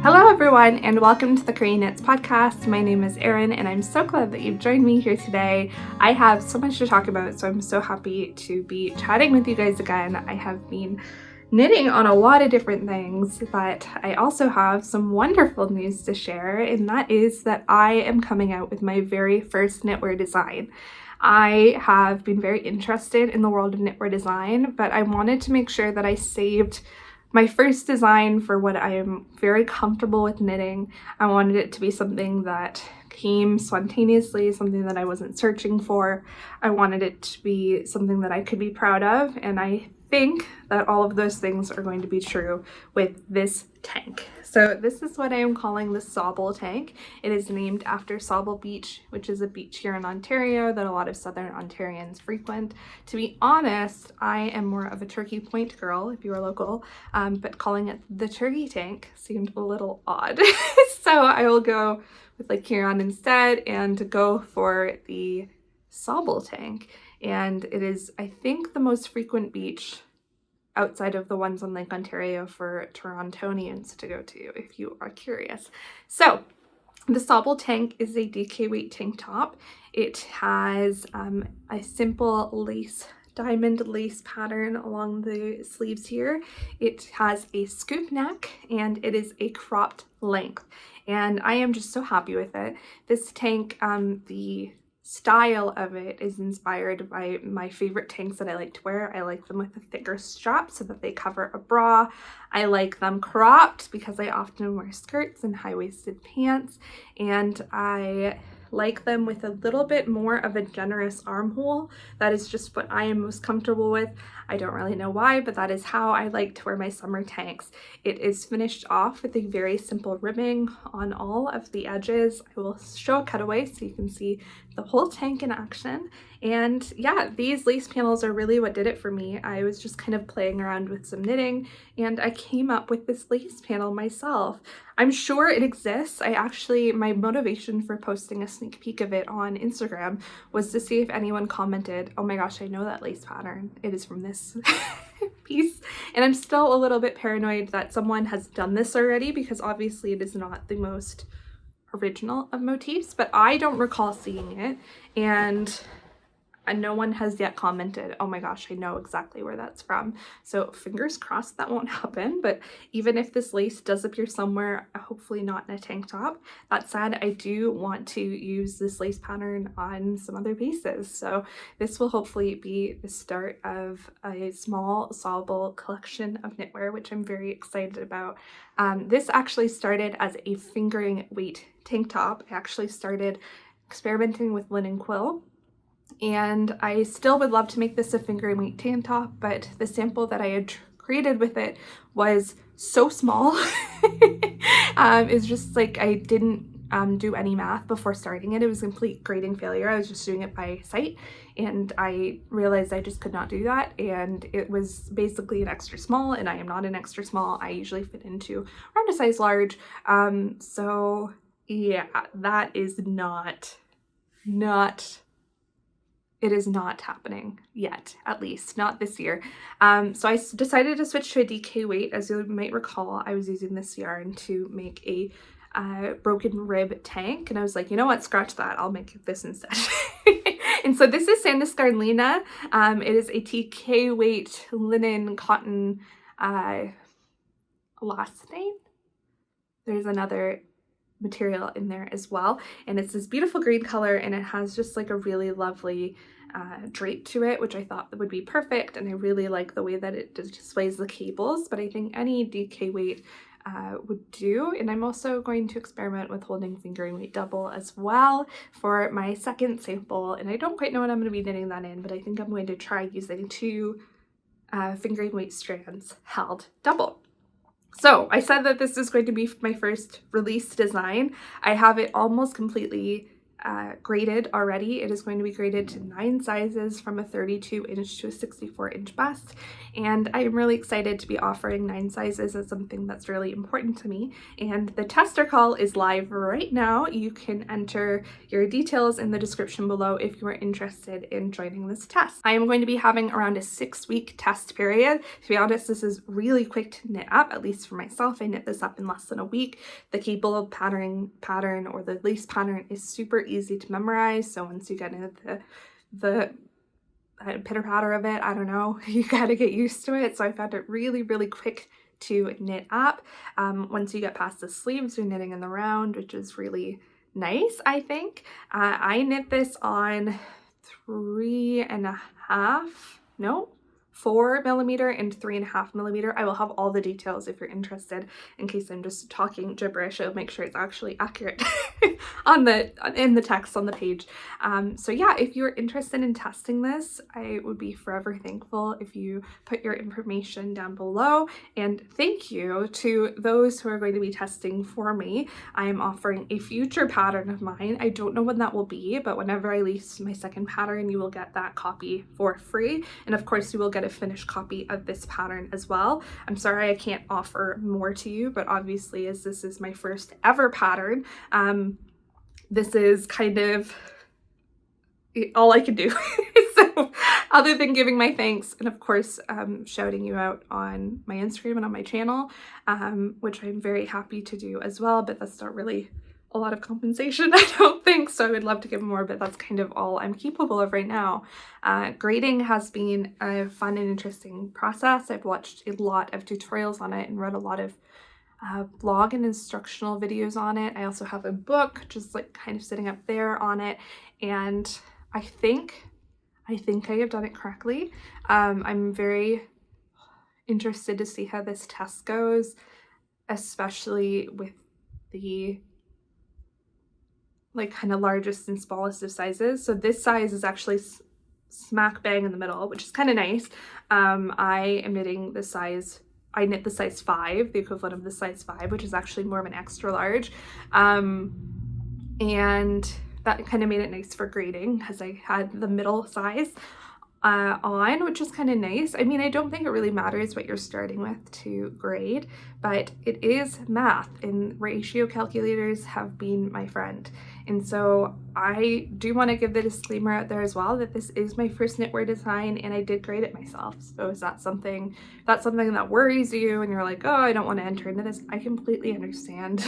Hello everyone and welcome to the PetiteKnit podcast. My name is Erin and I'm so glad that you've joined me here today. I have so much to talk about, so I'm so happy to be chatting with you guys again. I have been knitting on a lot of different things, but I also have some wonderful news to share, and that is that I am coming out with my very first knitwear design. I have been very interested in the world of knitwear design, but I wanted to make sure that I saved my first design for what I am very comfortable with knitting. I wanted it to be something that came spontaneously, something that I wasn't searching for. I wanted it to be something that I could be proud of, and I think that all of those things are going to be true with this tank. So this is what I am calling the Sauble Tank. It is named after Sauble Beach, which is a beach here in Ontario that a lot of Southern Ontarians frequent. To be honest, I am more of a Turkey Point girl, if you are local, but calling it the Turkey Tank seemed a little odd. So I will go with like Kurian instead and go for the Sauble Tank. And it is, I think, the most frequent beach outside of the ones on Lake Ontario for Torontonians to go to, if you are curious. So the Sauble Tank is a DK weight tank top. It has a simple lace, diamond lace pattern along the sleeves here. It has a scoop neck and it is a cropped length. And I am just so happy with it. This tank, the style of it is inspired by my favorite tanks that I like to wear. I like them with a thicker strap so that they cover a bra. I like them cropped because I often wear skirts and high-waisted pants, and I like them with a little bit more of a generous armhole. That is just what I am most comfortable with. I don't really know why, but that is how I like to wear my summer tanks. It is finished off with a very simple ribbing on all of the edges. I will show a cutaway so you can see the whole tank in action. And yeah, these lace panels are really what did it for me. I was just kind of playing around with some knitting and I came up with this lace panel myself. I'm sure it exists. My motivation for posting a sneak peek of it on Instagram was to see if anyone commented, oh my gosh, I know that lace pattern. It is from this piece. And I'm still a little bit paranoid that someone has done this already because obviously it is not the most original of motifs, but I don't recall seeing it. And no one has yet commented, oh my gosh, I know exactly where that's from. So fingers crossed that won't happen, but even if this lace does appear somewhere, hopefully not in a tank top. That said, I do want to use this lace pattern on some other pieces. So this will hopefully be the start of a small Sauble collection of knitwear, which I'm very excited about. This actually started as a fingering weight tank top. I actually started experimenting with linen quill, and I still would love to make this a fingering weight tank top, but the sample that I had created with it was so small. It's just like I didn't do any math before starting it. It was a complete grading failure. I was just doing it by sight, and I realized I just could not do that, and it was basically an extra small, and I am not an extra small. I usually fit into around a size large. So yeah, that is not it is not happening yet, at least not this year. So I decided to switch to a DK weight. As you might recall, I was using this yarn to make a broken rib tank, and I was like, you know what, scratch that, I'll make this instead. And so this is Sandus Garlina. It is a TK weight linen cotton elastane. There's another material in there as well, and it's this beautiful green color, and it has just like a really lovely drape to it, which I thought would be perfect, and I really like the way that it displays the cables, but I think any DK weight would do. And I'm also going to experiment with holding fingering weight double as well for my second sample, and I don't quite know what I'm going to be knitting that in, but I think I'm going to try using two fingering weight strands held double. So I said that this is going to be my first release design. I have it almost completely graded already. It is going to be graded to 9 sizes from a 32-inch to a 64-inch bust, and I am really excited to be offering 9 sizes as something that's really important to me. And the tester call is live right now. You can enter your details in the description below if you are interested in joining this test. I am going to be having around a 6-week test period. To be honest, this is really quick to knit up, at least for myself. I knit this up in less than a week. The cable pattern or the lace pattern is super easy to memorize, so once you get into the pitter patter of it, I don't know, you gotta get used to it. So I found it really quick to knit up. Once you get past the sleeves, you're knitting in the round, which is really nice, I think. I knit this on 4mm and 3.5mm. I will have all the details if you're interested, in case I'm just talking gibberish. I'll make sure it's actually accurate in the text on the page. So yeah, if you're interested in testing this, I would be forever thankful if you put your information down below. And thank you to those who are going to be testing for me. I am offering a future pattern of mine. I don't know when that will be, but whenever I release my second pattern, you will get that copy for free. And of course, you will get a finished copy of this pattern as well. I'm sorry I can't offer more to you, but obviously, as this is my first ever pattern, this is kind of all I can do. So other than giving my thanks and of course shouting you out on my Instagram and on my channel, which I'm very happy to do as well, but that's not really a lot of compensation, I don't think, so I would love to give more, but that's kind of all I'm capable of right now. Grading has been a fun and interesting process. I've watched a lot of tutorials on it and read a lot of blog and instructional videos on it. I also have a book just like kind of sitting up there on it, and I think I have done it correctly. I'm very interested to see how this test goes, especially with the like kind of largest and smallest of sizes. So this size is actually smack bang in the middle, which is kind of nice. I am knitting the size, I knit the size 5, the equivalent of the size 5, which is actually more of an extra large. And that kind of made it nice for grading because I had the middle size on, which is kind of nice. I mean, I don't think it really matters what you're starting with to grade, but it is math and ratio calculators have been my friend. And so I do want to give the disclaimer out there as well that this is my first knitwear design and I did grade it myself. So is that something, that's something that worries you and you're like, oh, I don't want to enter into this, I completely understand.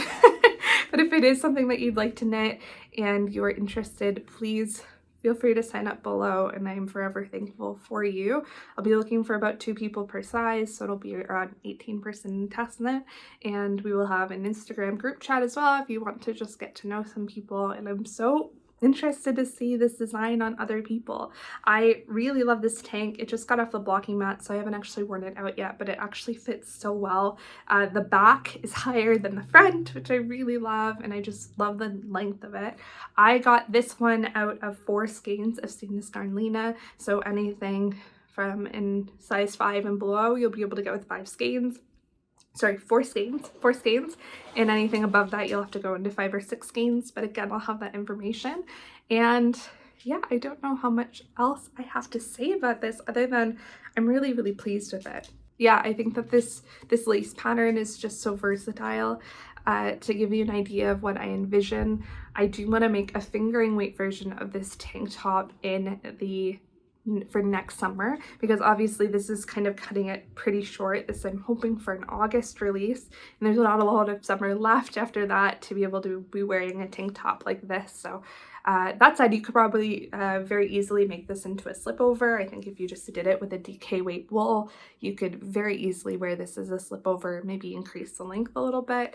But if it is something that you'd like to knit and you're interested, please feel free to sign up below and I am forever thankful for you. I'll be looking for about 2 people per size, so it'll be around 18-person test knit, and we will have an Instagram group chat as well if you want to just get to know some people. And I'm so interested to see this design on other people. I really love this tank. It just got off the blocking mat, so I haven't actually worn it out yet, but it actually fits so well. The back is higher than the front, which I really love, and I just love the length of it. I got this one out of 4 skeins of stainless darn Lena, so anything from in size 5 and below you'll be able to get with 5 skeins. Sorry, 4 skeins, and anything above that you'll have to go into 5 or 6 skeins, but again, I'll have that information. And yeah, I don't know how much else I have to say about this other than I'm really pleased with it. Yeah, I think that this lace pattern is just so versatile. To give you an idea of what I envision, I do want to make a fingering weight version of this tank top for next summer, because obviously this is kind of cutting it pretty short. I'm hoping for an August release, and there's not a lot of summer left after that to be able to be wearing a tank top like this. So that said, you could probably very easily make this into a slipover. I think if you just did it with a DK weight wool, you could very easily wear this as a slipover, maybe increase the length a little bit.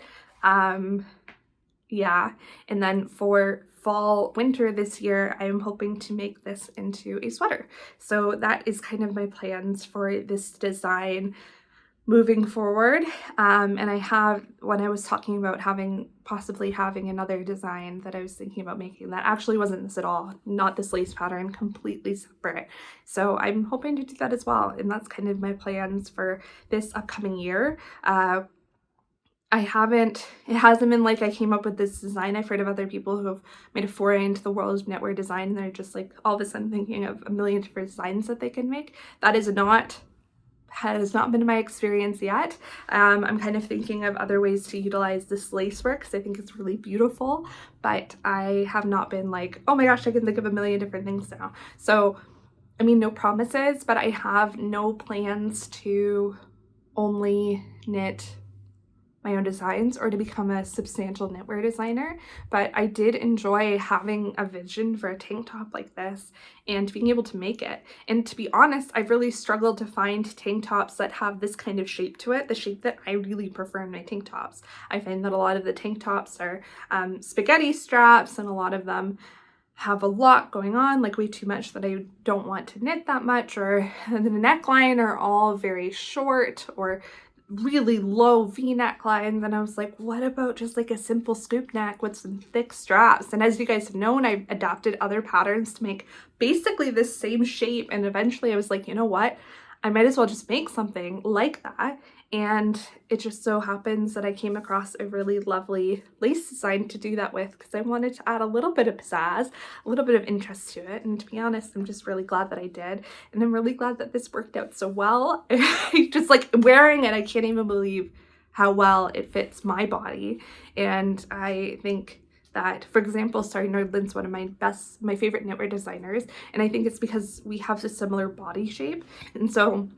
Yeah, and then for fall winter this year, I am hoping to make this into a sweater. So that is kind of my plans for this design moving forward. And I have, when I was talking about possibly having another design that I was thinking about making, that actually wasn't this at all, not this lace pattern, completely separate. So I'm hoping to do that as well, and that's kind of my plans for this upcoming year. it hasn't been like I came up with this design. I've heard of other people who have made a foray into the world of knitwear design, and they're just like all of a sudden thinking of a million different designs that they can make. That has not been my experience yet. I'm kind of thinking of other ways to utilize this lace work because I think it's really beautiful, but I have not been like, oh my gosh, I can think of a million different things now. So, I mean, no promises, but I have no plans to only knit my own designs or to become a substantial knitwear designer, but I did enjoy having a vision for a tank top like this and being able to make it. And to be honest, I've really struggled to find tank tops that have this kind of shape to it, the shape that I really prefer in my tank tops. I find that a lot of the tank tops are spaghetti straps, and a lot of them have a lot going on, like way too much that I don't want to knit that much, or the neckline are all very short or really low v-neck lines, and I was like, what about just like a simple scoop neck with some thick straps? And as you guys have known, I've adapted other patterns to make basically this same shape, and eventually I was like, you know what, I might as well just make something like that. And it just so happens that I came across a really lovely lace design to do that with, because I wanted to add a little bit of pizzazz, a little bit of interest to it. And to be honest, I'm just really glad that I did. And I'm really glad that this worked out so well. Just like wearing it, I can't even believe how well it fits my body. And I think that, for example, Starry Nordland's one of my favorite knitwear designers. And I think it's because we have a similar body shape. And so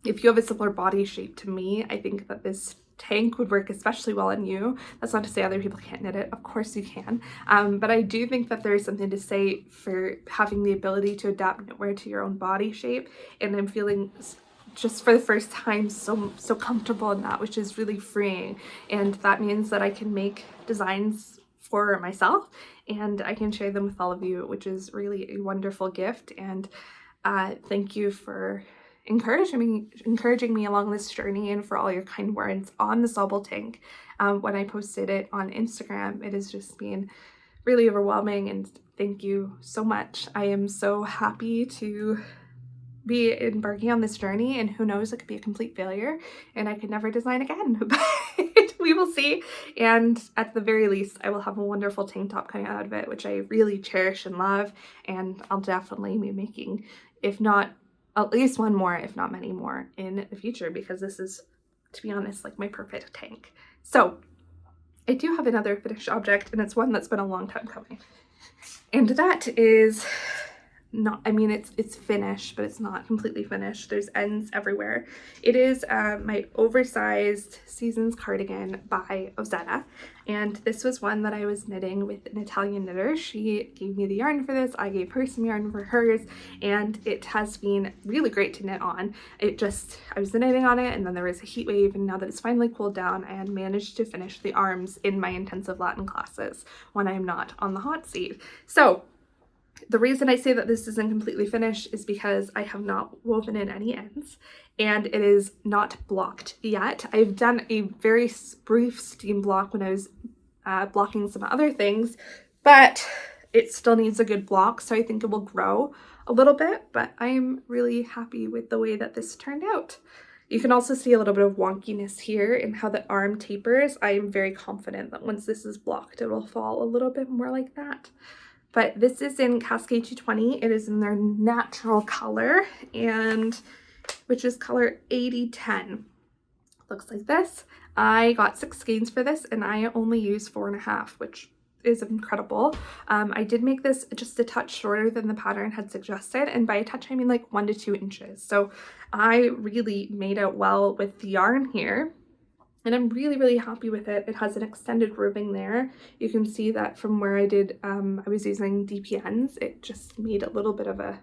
if you have a similar body shape to me, I think that this tank would work especially well on you. That's not to say other people can't knit it. Of course you can. But I do think that there is something to say for having the ability to adapt knitwear to your own body shape. And I'm feeling just for the first time so comfortable in that, which is really freeing. And that means that I can make designs for myself and I can share them with all of you, which is really a wonderful gift. And thank you for encouraging me along this journey, and for all your kind words on the Sauble Tank. When I posted it on Instagram, it has just been really overwhelming, and thank you so much. I am so happy to be embarking on this journey, and who knows, it could be a complete failure and I could never design again, but we will see. And at the very least, I will have a wonderful tank top coming out of it, which I really cherish and love, and I'll definitely be making, if not at least one more, if not many more in the future, because this is, to be honest, like my perfect tank. So I do have another finished object, and it's one that's been a long time coming. And that is not, I mean, it's finished, but it's not completely finished. There's ends everywhere. It is my oversized seasons cardigan by Ozetta. And this was one that I was knitting with an Italian knitter. She gave me the yarn for this. I gave her some yarn for hers, and it has been really great to knit on. I was knitting on it, and then there was a heat wave, and now that it's finally cooled down, I had managed to finish the arms in my intensive Latin classes when I'm not on the hot seat. So the reason I say that this isn't completely finished is because I have not woven in any ends, and it is not blocked yet. I've done a very brief steam block when I was blocking some other things, but it still needs a good block, so I think it will grow a little bit, but I'm really happy with the way that this turned out. You can also see a little bit of wonkiness here in how the arm tapers. I am very confident that once this is blocked, it will fall a little bit more like that. But this is in Cascade 220. It is in their natural color, and which is color 8010. Looks like this. I got 6 skeins for this, and I only used 4.5, which is incredible. I did make this just a touch shorter than the pattern had suggested, and by a touch I mean like 1 to 2 inches. So I really made out well with the yarn here. And I'm really, really happy with it. It has an extended ribbing there. You can see that from where I did, I was using DPNs. It just made a little bit of a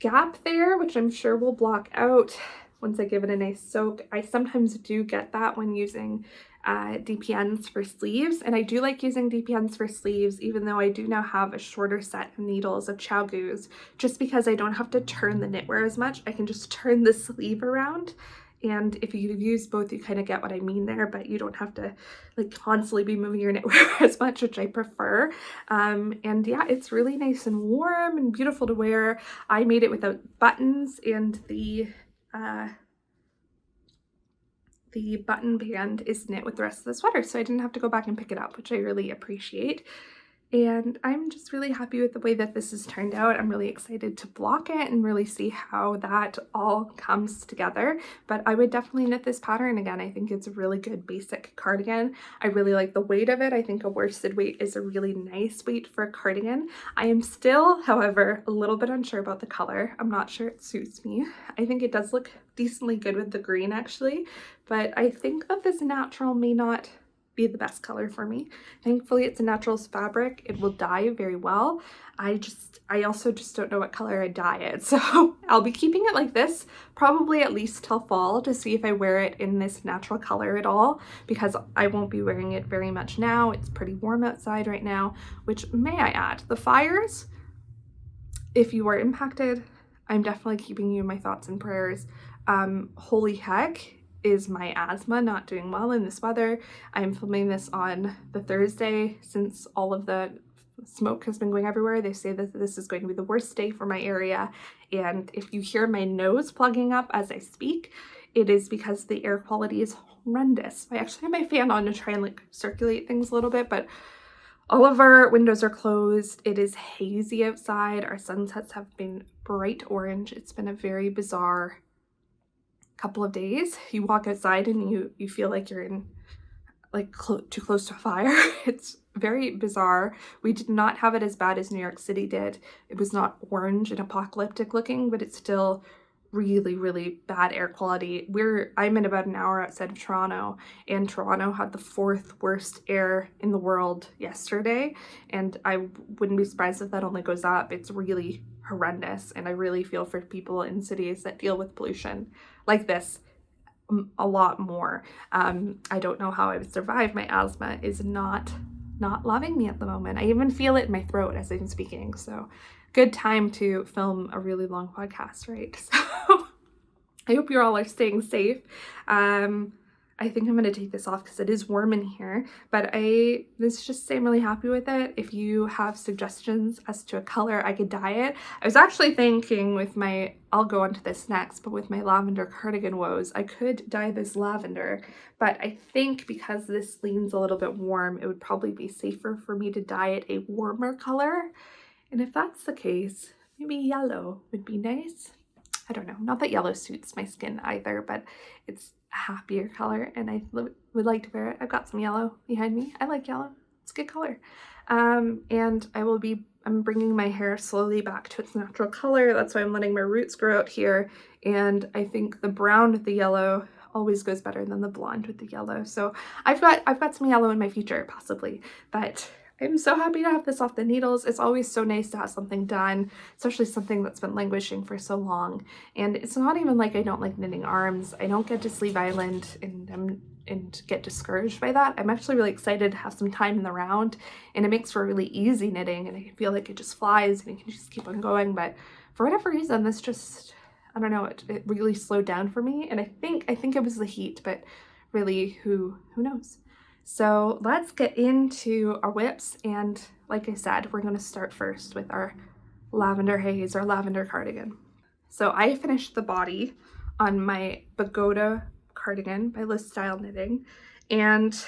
gap there, which I'm sure will block out once I give it a nice soak. I sometimes do get that when using DPNs for sleeves, and I do like using DPNs for sleeves, even though I do now have a shorter set of needles of Chow Goose, just because I don't have to turn the knitwear as much. I can just turn the sleeve around. And if you use both, you kind of get what I mean there, but you don't have to like constantly be moving your knitwear as much, which I prefer. And yeah, it's really nice and warm and beautiful to wear. I made it without buttons, and the the button band is knit with the rest of the sweater, so I didn't have to go back and pick it up, which I really appreciate. And I'm just really happy with the way that this has turned out. I'm really excited to block it and really see how that all comes together. But I would definitely knit this pattern again. I think it's a really good basic cardigan. I really like the weight of it. I think a worsted weight is a really nice weight for a cardigan. I am still, however, a little bit unsure about the color. I'm not sure it suits me. I think it does look decently good with the green actually, but I think that this natural may not be the best color for me. Thankfully it's a naturals fabric. It will dye very well. I also just don't know what color I dye it, so I'll be keeping it like this probably at least till fall to see if I wear it in this natural color at all, because I won't be wearing it very much now. It's pretty warm outside right now, which, may I add, the fires, if you are impacted, I'm definitely keeping you in my thoughts and prayers. Holy heck, is my asthma not doing well in this weather. I'm filming this on the Thursday since all of the smoke has been going everywhere. They say that this is going to be the worst day for my area, and if you hear my nose plugging up as I speak, it is because the air quality is horrendous. I actually have my fan on to try and like circulate things a little bit, but all of our windows are closed. It is hazy outside. Our sunsets have been bright orange. It's been a very bizarre couple of days. You walk outside and you feel like you're in like too close to a fire. It's very bizarre. We did not have it as bad as New York City did. It was not orange and apocalyptic looking, but it's still really, really bad air quality. I'm in about an hour outside of Toronto, and Toronto had the 4th worst air in the world yesterday, and I wouldn't be surprised if that only goes up. It's really horrendous, and I really feel for people in cities that deal with pollution like this a lot more. I don't know how I would survive. My asthma is not loving me at the moment. I even feel it in my throat as I'm speaking, so good time to film a really long podcast, right? So I hope you all are staying safe. I think I'm going to take this off because it is warm in here, but let's just say I'm really happy with it. If you have suggestions as to a color I could dye it. I was actually thinking with I'll go on to this next, but with my lavender cardigan woes, I could dye this lavender, but I think because this leans a little bit warm, it would probably be safer for me to dye it a warmer color. And if that's the case, maybe yellow would be nice. I don't know, not that yellow suits my skin either, but it's a happier color and I would like to wear it. I've got some yellow behind me. I like yellow, it's a good color. And I'm bringing my hair slowly back to its natural color. That's why I'm letting my roots grow out here. And I think the brown with the yellow always goes better than the blonde with the yellow. So I've got some yellow in my future possibly, but I'm so happy to have this off the needles. It's always so nice to have something done, especially something that's been languishing for so long. And it's not even like I don't like knitting arms. I don't get to Sleeve Island and get discouraged by that. I'm actually really excited to have some time in the round, and it makes for really easy knitting, and I feel like it just flies and you can just keep on going. But for whatever reason, this just, I don't know, it really slowed down for me. And I think it was the heat, but really who knows? So let's get into our whips, and like I said, we're going to start first with our lavender haze or lavender cardigan. So I finished the body on my Bogota Cardigan by Liz Style Knitting, and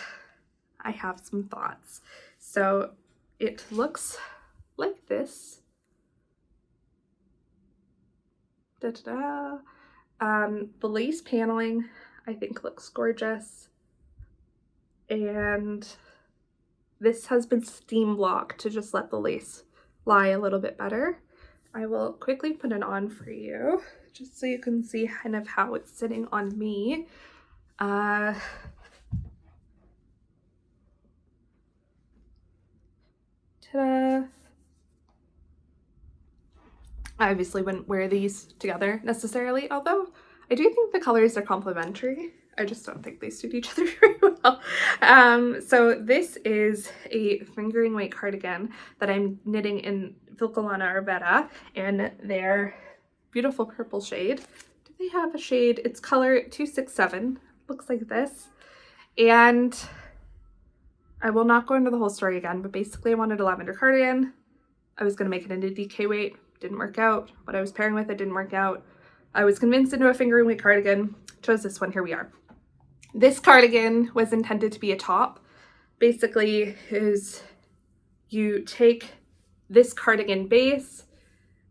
I have some thoughts. So it looks like this. The lace paneling I think looks gorgeous. And this has been steam blocked to just let the lace lie a little bit better. I will quickly put it on for you just so you can see kind of how it's sitting on me. Ta-da! I obviously wouldn't wear these together necessarily, although I do think the colors are complementary. I just don't think they suit each other very well. So this is a fingering weight cardigan that I'm knitting in Vilcolana Ozetta in their beautiful purple shade. Do they have a shade? It's color 267. Looks like this. And I will not go into the whole story again, but basically I wanted a lavender cardigan. I was going to make it into DK weight. Didn't work out. What I was pairing with it didn't work out. I was convinced into a fingering weight cardigan. Chose this one. Here we are. This cardigan was intended to be a top. Basically, is you take this cardigan base,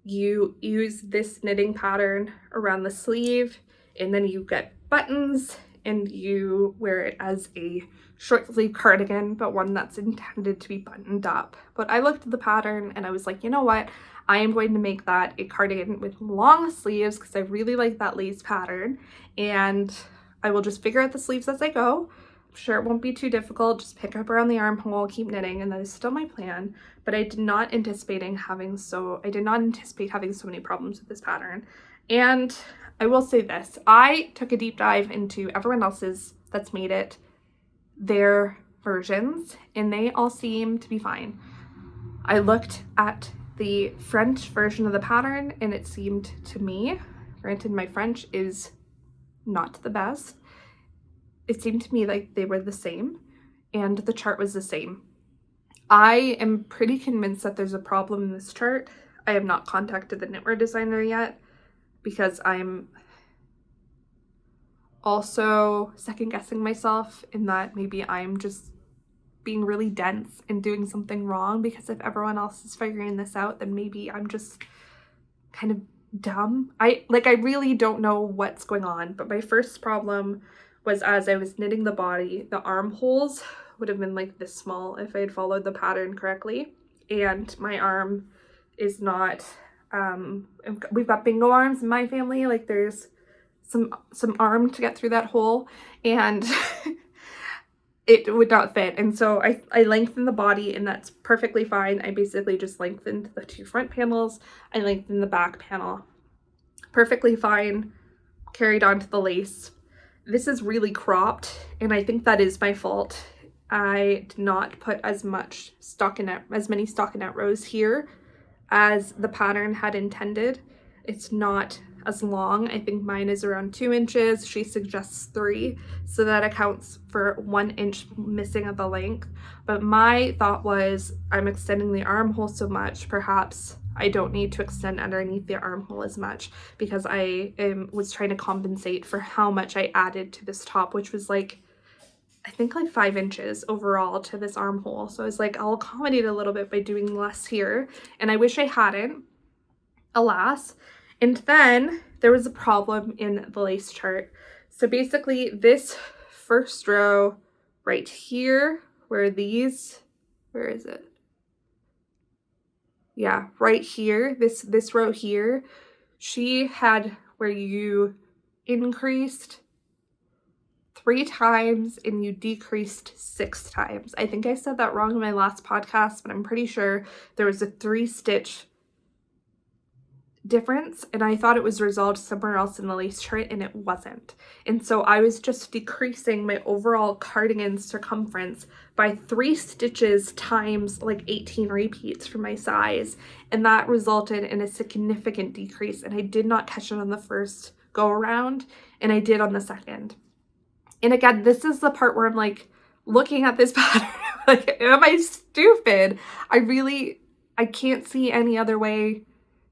you use this knitting pattern around the sleeve, and then you get buttons and you wear it as a short sleeve cardigan, but one that's intended to be buttoned up. But I looked at the pattern and I was like, you know what? I am going to make that a cardigan with long sleeves because I really like that lace pattern, and I will just figure out the sleeves as I go. I'm sure it won't be too difficult. Just pick up around the armhole, keep knitting, and that is still my plan. But I did not anticipate having so many problems with this pattern. And I will say this, I took a deep dive into everyone else's that's made it, their versions, and they all seem to be fine. I looked at the French version of the pattern and it seemed to me, granted my French is not the best, it seemed to me like they were the same and the chart was the same. I am pretty convinced that there's a problem in this chart. I have not contacted the knitwear designer yet because I'm also second guessing myself in that maybe I'm just being really dense and doing something wrong, because if everyone else is figuring this out, then maybe I'm just kind of dumb. I really don't know what's going on. But my first problem was as I was knitting the body, the armholes would have been like this small if I had followed the pattern correctly. And my arm is not, we've got bingo arms in my family, like there's some arm to get through that hole, and it would not fit. And so I lengthened the body, and that's perfectly fine. I basically just lengthened the two front panels. I lengthened the back panel. Perfectly fine. Carried on to the lace. This is really cropped, and I think that is my fault. I did not put as many stockinette rows here as the pattern had intended. It's not as long. I think mine is around 2 inches. She suggests 3, so that accounts for 1 inch missing of the length. But my thought was, I'm extending the armhole so much, perhaps I don't need to extend underneath the armhole as much, because I was trying to compensate for how much I added to this top, which was like, I think like 5 inches overall to this armhole. So I was like, I'll accommodate a little bit by doing less here. And I wish I hadn't, alas. And then there was a problem in the lace chart. So basically this first row right here, where is it? Yeah, right here, this row here, she had where you increased 3 times and you decreased 6 times. I think I said that wrong in my last podcast, but I'm pretty sure there was a 3-stitch difference, and I thought it was resolved somewhere else in the lace chart, and it wasn't. And so I was just decreasing my overall cardigan circumference by 3 stitches times like 18 repeats for my size, and that resulted in a significant decrease, and I did not catch it on the first go around, and I did on the second. And again, this is the part where I'm like looking at this pattern like, am I stupid? I can't see any other way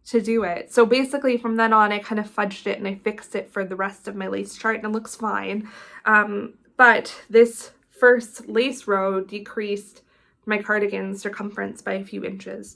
to do it. So basically from then on, I kind of fudged it and I fixed it for the rest of my lace chart, and it looks fine. But this first lace row decreased my cardigan circumference by a few inches.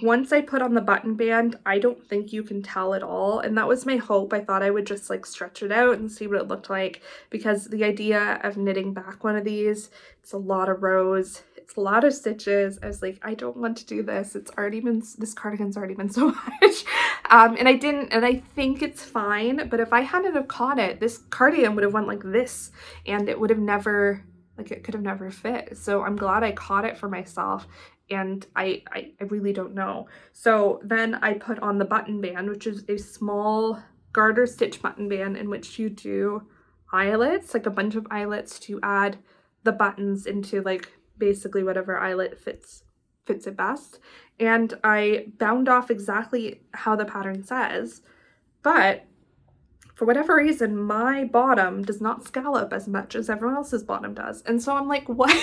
Once I put on the button band, I don't think you can tell at all. And that was my hope. I thought I would just like stretch it out and see what it looked like, because the idea of knitting back one of these, it's a lot of rows. It's a lot of stitches. I was like, I don't want to do this. This cardigan's already been so much. And I didn't, and I think it's fine. But if I hadn't have caught it, this cardigan would have went like this, and it would have never, like it could have never fit. So I'm glad I caught it for myself. And I really don't know. So then I put on the button band, which is a small garter stitch button band in which you do eyelets, like a bunch of eyelets to add the buttons into like basically whatever eyelet fits it best. And I bound off exactly how the pattern says, but for whatever reason, my bottom does not scallop as much as everyone else's bottom does. And so I'm like, what?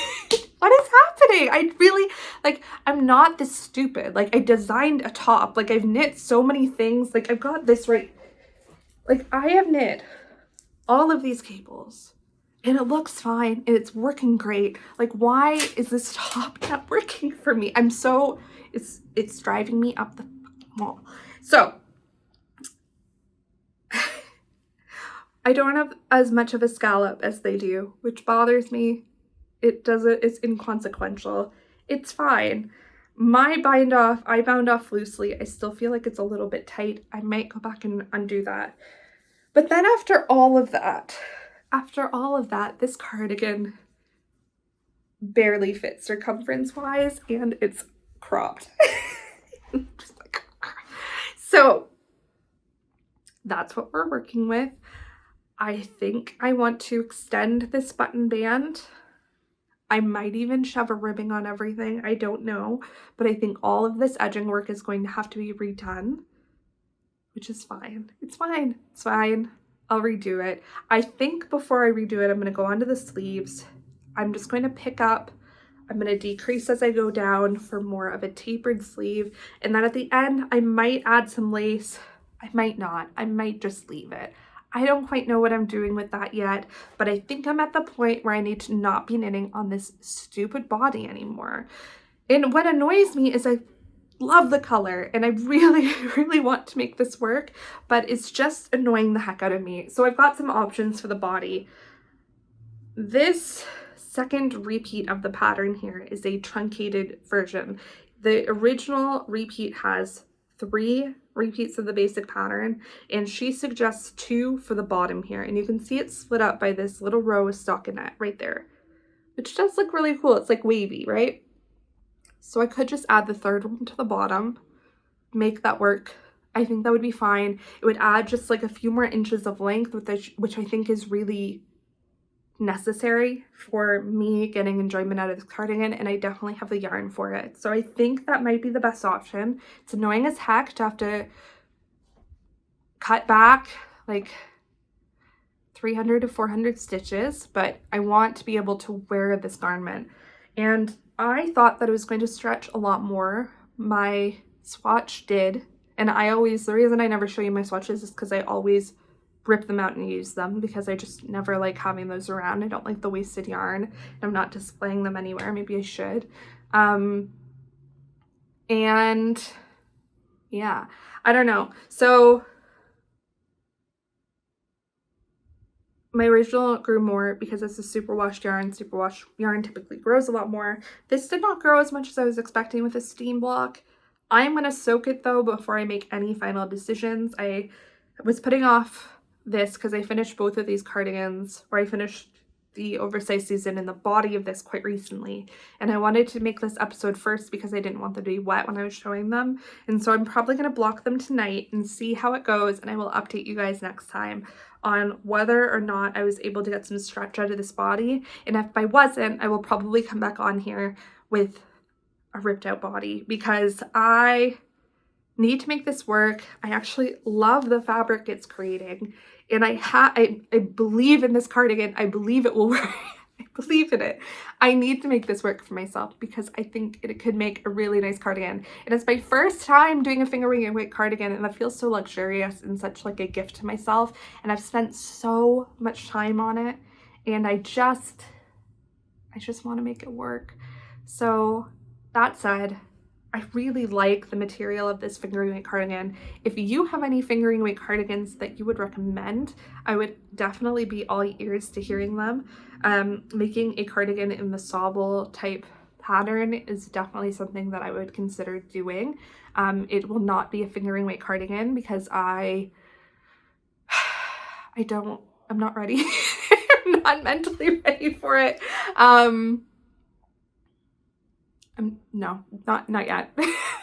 What is happening? I really, like, I'm not this stupid. Like, I designed a top. Like, I've knit so many things. Like, I've got this right. Like, I have knit all of these cables and it looks fine and it's working great. Like, why is this top not working for me? It's driving me up the wall. So I don't have as much of a scallop as they do, which bothers me. It's inconsequential. It's fine. I bound off loosely. I still feel like it's a little bit tight. I might go back and undo that. But then after all of that, this cardigan barely fits circumference-wise and it's cropped. Just like, so that's what we're working with. I think I want to extend this button band. I might even shove a ribbing on everything. I don't know. But I think all of this edging work is going to have to be redone, which is fine. It's fine. It's fine. I'll redo it. I think before I redo it, I'm going to go onto the sleeves. I'm just going to pick up. I'm going to decrease as I go down for more of a tapered sleeve. And then at the end, I might add some lace. I might not. I might just leave it. I don't quite know what I'm doing with that yet, but I think I'm at the point where I need to not be knitting on this stupid body anymore. And what annoys me is I love the color and I really, really want to make this work, but it's just annoying the heck out of me. So I've got some options for the body. This second repeat of the pattern here is a truncated version. The original repeat has 3 repeats of the basic pattern, and she suggests 2 for the bottom here, and you can see it split up by this little row of stockinette right there, which does look really cool. It's like wavy, right? So I could just add the 3rd one to the bottom, make that work. I think that would be fine. It would add just like a few more inches of length, which I think is really necessary for me getting enjoyment out of this cardigan, and I definitely have the yarn for it. So I think that might be the best option. It's annoying as heck to have to cut back like 300 to 400 stitches, but I want to be able to wear this garment. And I thought that it was going to stretch a lot more. My swatch did, and the reason I never show you my swatches is because I always rip them out and use them, because I just never like having those around. I don't like the wasted yarn, and I'm not displaying them anywhere. Maybe I should. And yeah, I don't know. So my original grew more because it's a superwash yarn. Superwash yarn typically grows a lot more. This did not grow as much as I was expecting with a steam block. I'm going to soak it though before I make any final decisions. I was putting off this because I finished both of these cardigans, or I finished the oversized season in the body of this quite recently, and I wanted to make this episode first because I didn't want them to be wet when I was showing them. And so I'm probably going to block them tonight and see how it goes, and I will update you guys next time on whether or not I was able to get some stretch out of this body. And if I wasn't, I will probably come back on here with a ripped out body, because I need to make this work. I actually love the fabric it's creating, and I believe in this cardigan. I believe it will work. I believe in it. I need to make this work for myself because I think it could make a really nice cardigan. And it's my first time doing a finger wing weight cardigan, and that feels so luxurious and such like a gift to myself. And I've spent so much time on it, and I just want to make it work. So that said, I really like the material of this fingering weight cardigan. If you have any fingering weight cardigans that you would recommend, I would definitely be all ears to hearing them. Making a cardigan in the Sauble type pattern is definitely something that I would consider doing. It will not be a fingering weight cardigan because I'm not ready. I'm not mentally ready for it. No, not yet.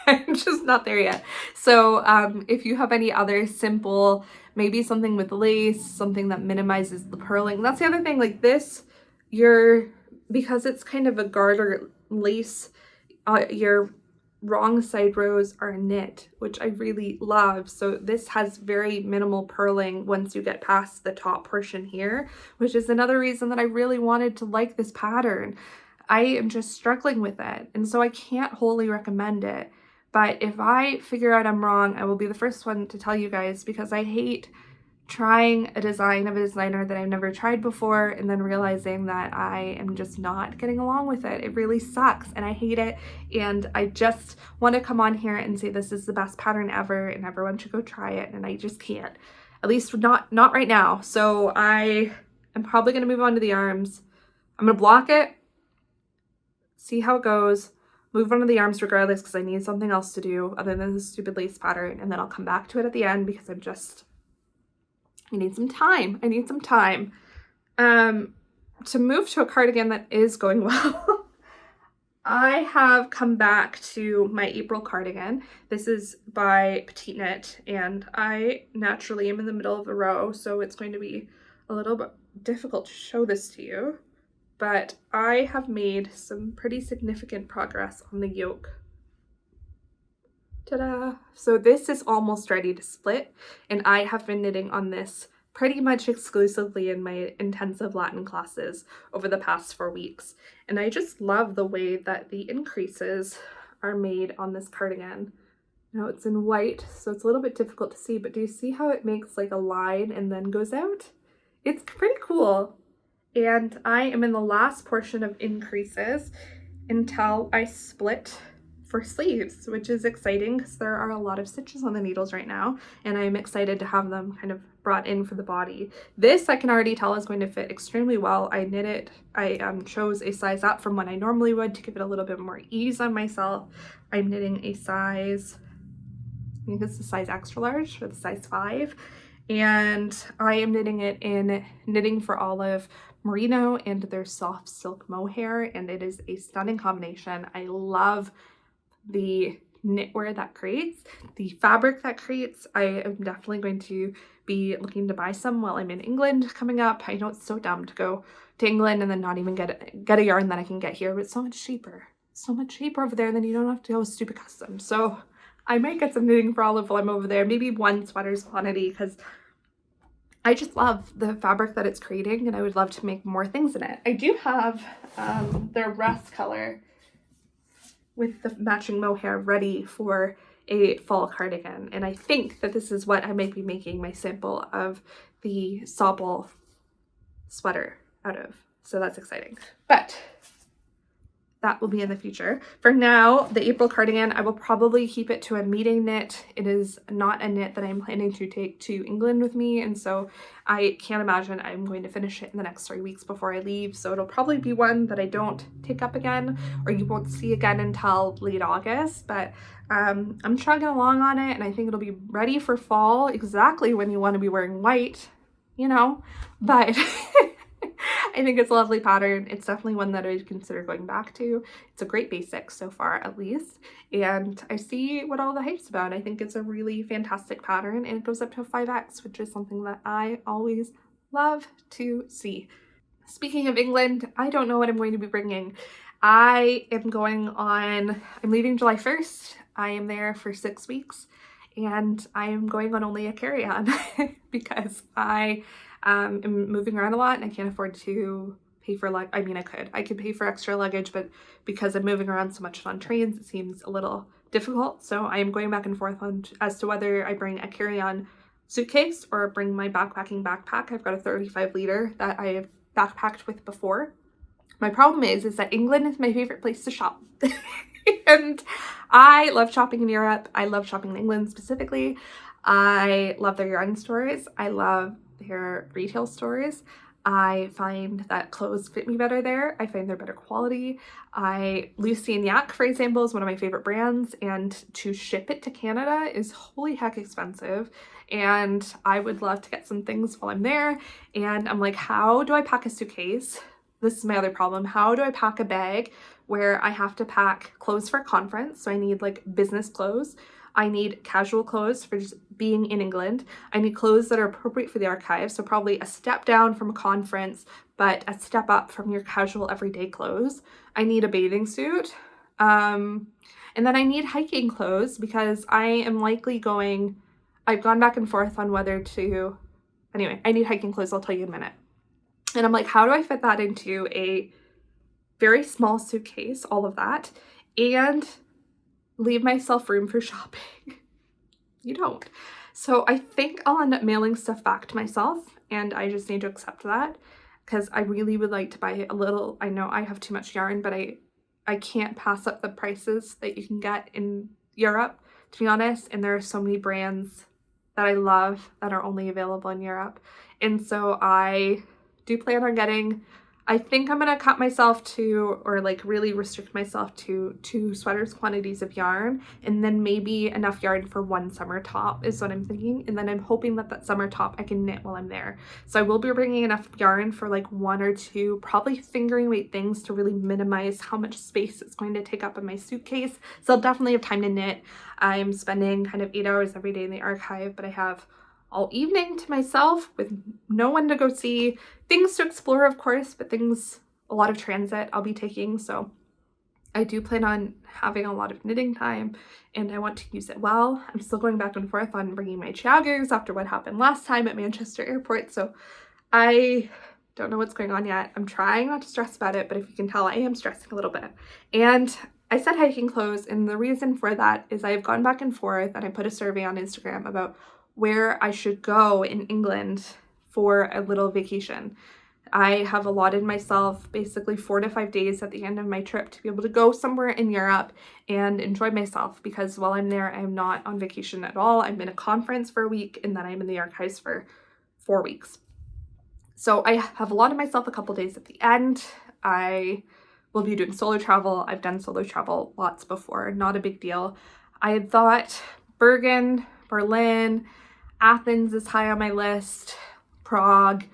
I'm just not there yet. So if you have any other simple, maybe something with lace, something that minimizes the purling. That's the other thing, like this, because it's kind of a garter lace, your wrong side rows are knit, which I really love. So this has very minimal purling once you get past the top portion here, which is another reason that I really wanted to like this pattern. I am just struggling with it, and so I can't wholly recommend it. But if I figure out I'm wrong, I will be the first one to tell you guys, because I hate trying a design of a designer that I've never tried before and then realizing that I am just not getting along with it. It really sucks and I hate it, and I just want to come on here and say this is the best pattern ever and everyone should go try it, and I just can't. At least not right now. So I am probably going to move on to the arms. I'm going to block it, see how it goes, move on to the arms regardless because I need something else to do other than this stupid lace pattern, and then I'll come back to it at the end because I need some time. I need some time to move to a cardigan that is going well. I have come back to my April cardigan. This is by PetiteKnit, and I naturally am in the middle of the row, so it's going to be a little bit difficult to show this to you, but I have made some pretty significant progress on the yoke. Ta-da! So this is almost ready to split, and I have been knitting on this pretty much exclusively in my intensive Latin classes over the past 4 weeks. And I just love the way that the increases are made on this cardigan. Now it's in white, so it's a little bit difficult to see, but do you see how it makes like a line and then goes out? It's pretty cool. And I am in the last portion of increases until I split for sleeves, which is exciting because there are a lot of stitches on the needles right now, and I'm excited to have them kind of brought in for the body. This I can already tell is going to fit extremely well. I knit it, I chose a size up from what I normally would to give it a little bit more ease on myself. I'm knitting a size, I think it's a size extra large, or the size 5, and I am knitting it in Knitting for Olive merino and their soft silk mohair, and it is a stunning combination. I love the knitwear that creates, the fabric that creates. I am definitely going to be looking to buy some while I'm in England coming up. I know it's so dumb to go to England and then not even get a yarn that I can get here, but it's so much cheaper over there, then you don't have to go stupid customs. So I might get some Knitting for Olive while I'm over there, maybe 1 sweater's quantity, because I just love the fabric that it's creating and I would love to make more things in it. I do have their rust color with the matching mohair ready for a fall cardigan, and I think that this is what I might be making my sample of the Sauble sweater out of, so that's exciting. But that will be in the future. For now, the April cardigan, I will probably keep it to a meeting knit. It is not a knit that I'm planning to take to England with me, and so I can't imagine I'm going to finish it in the next 3 weeks before I leave, so it'll probably be one that I don't take up again, or you won't see again until late August, but I'm chugging along on it, and I think it'll be ready for fall, exactly when you want to be wearing white, you know, but I think it's a lovely pattern. It's definitely one that I would consider going back to. It's a great basic so far, at least, and I see what all the hype's about. I think it's a really fantastic pattern, and it goes up to a 5X, which is something that I always love to see. Speaking of England, I don't know what I'm going to be bringing. I'm leaving July 1st. I am there for 6 weeks, and I am going on only a carry-on because I am moving around a lot and I can't afford to pay for I could pay for extra luggage, but because I'm moving around so much on trains, it seems a little difficult. So I am going back and forth as to whether I bring a carry-on suitcase or bring my backpacking backpack. I've got a 35-liter that I have backpacked with before. My problem is that England is my favorite place to shop. And I love shopping in Europe. I love shopping in England specifically. I love their yarn stores. I love their retail stores. I find that clothes fit me better there. I find they're better quality. Lucy and Yak, for example, is one of my favorite brands, and to ship it to Canada is holy heck expensive. And I would love to get some things while I'm there. And I'm like, how do I pack a suitcase? This is my other problem. How do I pack a bag where I have to pack clothes for a conference? So I need like business clothes. I need casual clothes for just being in England. I need clothes that are appropriate for the archive. So probably a step down from a conference, but a step up from your casual everyday clothes. I need a bathing suit. And then I need hiking clothes because I am likely I've gone back and forth on whether to, anyway, I need hiking clothes. I'll tell you in a minute. And I'm like, how do I fit that into a very small suitcase, all of that, and leave myself room for shopping? You don't. So I think I'll end up mailing stuff back to myself, and I just need to accept that because I really would like to buy a little. I know I have too much yarn, but I can't pass up the prices that you can get in Europe, to be honest. And there are so many brands that I love that are only available in Europe. And so I do plan on getting, I think I'm gonna cut myself to, or like really restrict myself to 2 sweaters quantities of yarn, and then maybe enough yarn for 1 summer top is what I'm thinking. And then I'm hoping that that summer top I can knit while I'm there. So I will be bringing enough yarn for like 1 or 2 probably fingering weight things to really minimize how much space it's going to take up in my suitcase. So I'll definitely have time to knit. I'm spending kind of 8 hours every day in the archive, but I have all evening to myself with no one to go see. Things to explore, of course, but a lot of transit I'll be taking. So I do plan on having a lot of knitting time, and I want to use it well. I'm still going back and forth on bringing my joggers after what happened last time at Manchester Airport. So I don't know what's going on yet. I'm trying not to stress about it, but if you can tell, I am stressing a little bit. And I said hiking clothes, and the reason for that is I've gone back and forth, and I put a survey on Instagram about where I should go in England for a little vacation. I have allotted myself basically 4 to 5 days at the end of my trip to be able to go somewhere in Europe and enjoy myself, because while I'm there, I'm not on vacation at all. I'm in a conference for a week, and then I'm in the archives for 4 weeks. So I have allotted myself a couple days at the end. I will be doing solo travel. I've done solo travel lots before, not a big deal. I had thought Bergen, Berlin, Athens is high on my list, Prague,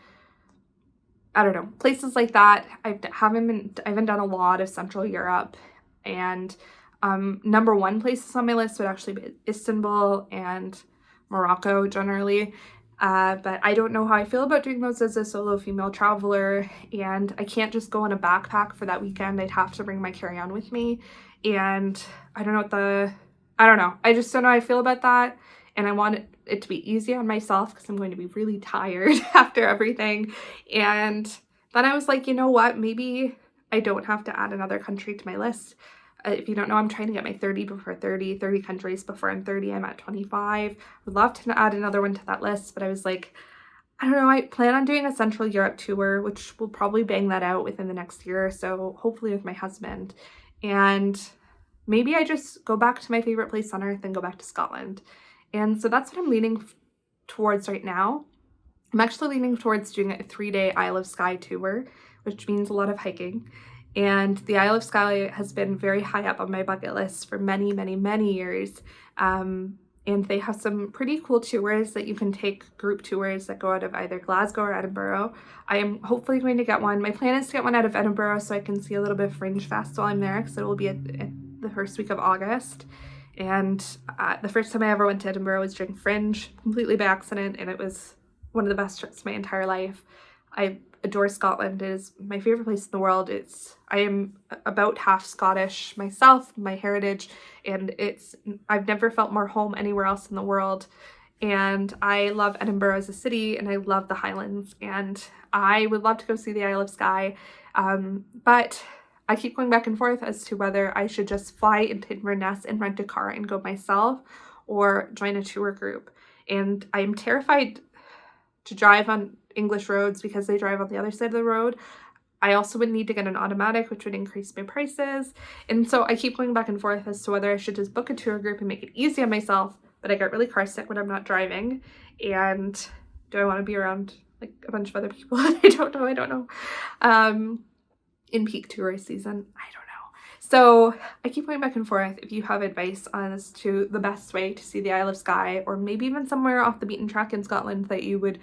I don't know, places like that. I haven't done a lot of Central Europe, and number 1 places on my list would actually be Istanbul and Morocco generally. But I don't know how I feel about doing those as a solo female traveler, and I can't just go on a backpack for that weekend. I'd have to bring my carry-on with me, and I don't know I just don't know how I feel about that, and I want it to be easy on myself because I'm going to be really tired after everything. And then I was like, you know what, maybe I don't have to add another country to my list. If you don't know, I'm trying to get my 30 countries before I'm 30. I'm at 25. I would love to add another one to that list, but I was like, I don't know, I plan on doing a Central Europe tour, which will probably bang that out within the next year or so, hopefully with my husband. And maybe I just go back to my favorite place on earth and go back to Scotland. And so that's what I'm leaning towards right now. I'm actually leaning towards doing a 3-day Isle of Skye tour, which means a lot of hiking. And the Isle of Skye has been very high up on my bucket list for many, many, many years. And they have some pretty cool tours that you can take, group tours that go out of either Glasgow or Edinburgh. I am hopefully going to get one. My plan is to get one out of Edinburgh so I can see a little bit of Fringe Fest while I'm there, because it will be at the first week of August. And the first time I ever went to Edinburgh was during Fringe, completely by accident, and it was one of the best trips of my entire life. I adore Scotland. It is my favorite place in the world. I am about half Scottish myself, my heritage, and I've never felt more home anywhere else in the world. And I love Edinburgh as a city, and I love the Highlands, and I would love to go see the Isle of Skye. But I keep going back and forth as to whether I should just fly into Inverness and rent a car and go myself, or join a tour group. And I'm terrified to drive on English roads because they drive on the other side of the road. I also would need to get an automatic, which would increase my prices. And so I keep going back and forth as to whether I should just book a tour group and make it easy on myself, but I get really car sick when I'm not driving. And do I want to be around like a bunch of other people? I don't know. In peak tourist season, I don't know. So I keep going back and forth. If you have advice as to the best way to see the Isle of Skye, or maybe even somewhere off the beaten track in Scotland that you would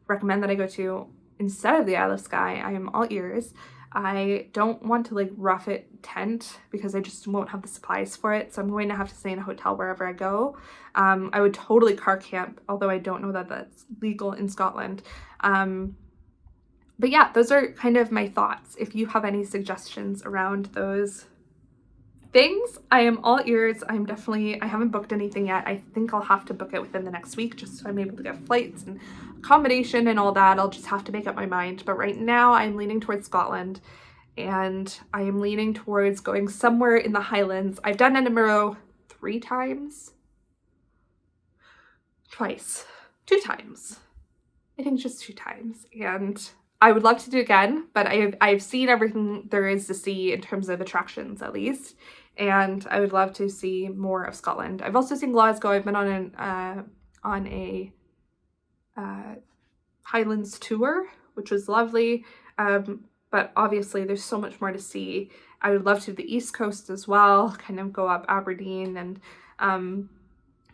recommend that I go to instead of the Isle of Skye, I am all ears. I don't want to like rough it tent because I just won't have the supplies for it. So I'm going to have to stay in a hotel wherever I go. I would totally car camp, although I don't know that that's legal in Scotland. But yeah, those are kind of my thoughts. If you have any suggestions around those things, I am all ears. I haven't booked anything yet. I think I'll have to book it within the next week just so I'm able to get flights and accommodation and all that. I'll just have to make up my mind. But right now I'm leaning towards Scotland, and I am leaning towards going somewhere in the Highlands. I've done Edinburgh 3 times. twice, 2 times. I think just 2 times. And I would love to do it again, but I've seen everything there is to see in terms of attractions at least. And I would love to see more of Scotland. I've also seen Glasgow. I've been on a Highlands tour, which was lovely. But obviously there's so much more to see. I would love to do the East Coast as well, kind of go up Aberdeen, and